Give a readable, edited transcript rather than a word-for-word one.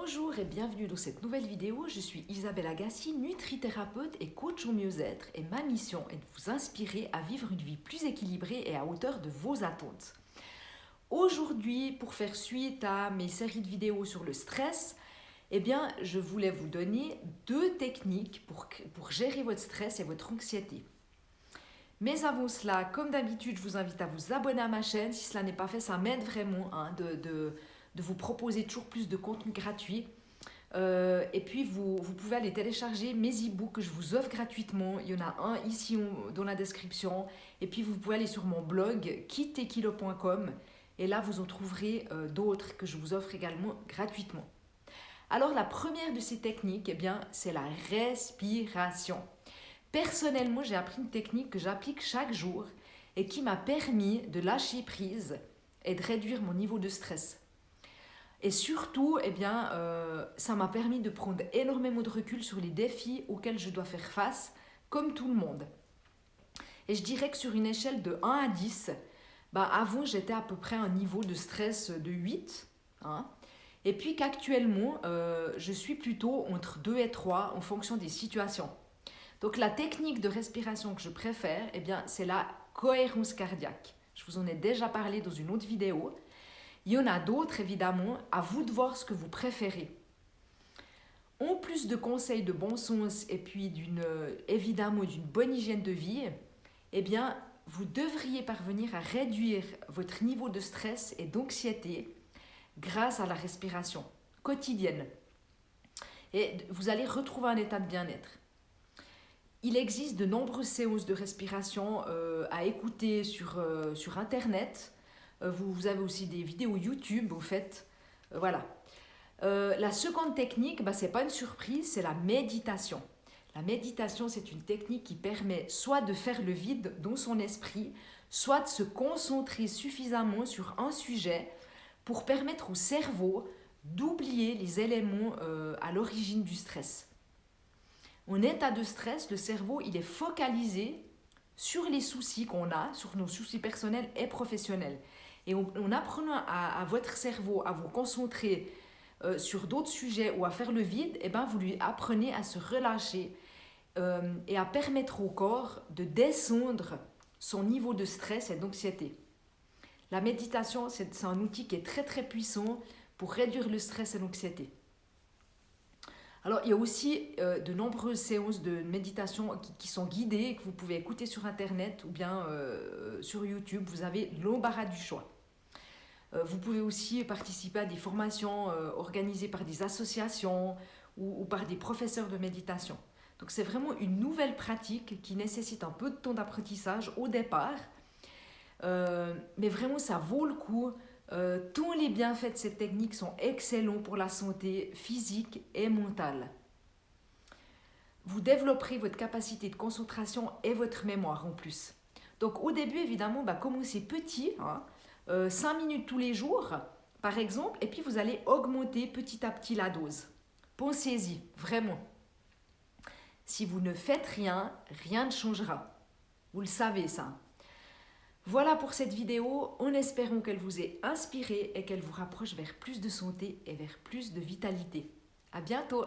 Bonjour et bienvenue dans cette nouvelle vidéo. Je suis Isabelle Agassi, nutrithérapeute et coach au mieux-être et ma mission est de vous inspirer à vivre une vie plus équilibrée et à hauteur de vos attentes. Aujourd'hui, pour faire suite à mes séries de vidéos sur le stress, je voulais vous donner 2 techniques pour gérer votre stress et votre anxiété. Mais avant cela, comme d'habitude, je vous invite à vous abonner à ma chaîne. Si cela n'est pas fait, ça m'aide vraiment de vous proposer toujours plus de contenu gratuit. Et puis, vous pouvez aller télécharger mes e-books que je vous offre gratuitement. Il y en a un ici dans la description. Et puis, vous pouvez aller sur mon blog kittekilo.com et là, vous en trouverez d'autres que je vous offre également gratuitement. Alors, la première de ces techniques, c'est la respiration. Personnellement, j'ai appris une technique que j'applique chaque jour et qui m'a permis de lâcher prise et de réduire mon niveau de stress. Et surtout, ça m'a permis de prendre énormément de recul sur les défis auxquels je dois faire face, comme tout le monde. Et je dirais que sur une échelle de 1 à 10, avant j'étais à peu près à un niveau de stress de 8. Et puis qu'actuellement, je suis plutôt entre 2 et 3 en fonction des situations. Donc la technique de respiration que je préfère, c'est la cohérence cardiaque. Je vous en ai déjà parlé dans une autre vidéo. Il y en a d'autres, évidemment, à vous de voir ce que vous préférez. En plus de conseils de bon sens et puis évidemment d'une bonne hygiène de vie, vous devriez parvenir à réduire votre niveau de stress et d'anxiété grâce à la respiration quotidienne. Et vous allez retrouver un état de bien-être. Il existe de nombreuses séances de respiration à écouter sur Internet. Vous avez aussi des vidéos YouTube, au fait. Voilà. La seconde technique, ce n'est pas une surprise, c'est la méditation. La méditation, c'est une technique qui permet soit de faire le vide dans son esprit, soit de se concentrer suffisamment sur un sujet pour permettre au cerveau d'oublier les éléments à l'origine du stress. En état de stress, le cerveau il est focalisé sur les soucis qu'on a, sur nos soucis personnels et professionnels. Et en apprenant à votre cerveau à vous concentrer sur d'autres sujets ou à faire le vide, vous lui apprenez à se relâcher et à permettre au corps de descendre son niveau de stress et d'anxiété. La méditation, c'est un outil qui est très très puissant pour réduire le stress et l'anxiété. Alors, il y a aussi de nombreuses séances de méditation qui sont guidées, que vous pouvez écouter sur Internet ou bien sur YouTube. Vous avez l'embarras du choix. Vous pouvez aussi participer à des formations organisées par des associations ou par des professeurs de méditation. Donc, c'est vraiment une nouvelle pratique qui nécessite un peu de temps d'apprentissage au départ. Mais vraiment, ça vaut le coup. Tous les bienfaits de cette technique sont excellents pour la santé physique et mentale. Vous développerez votre capacité de concentration et votre mémoire en plus. Donc au début, évidemment, commencez petit, 5 minutes tous les jours, par exemple, et puis vous allez augmenter petit à petit la dose. Pensez-y, vraiment. Si vous ne faites rien, rien ne changera. Vous le savez, ça. Voilà pour cette vidéo, en espérant qu'elle vous ait inspiré et qu'elle vous rapproche vers plus de santé et vers plus de vitalité. À bientôt!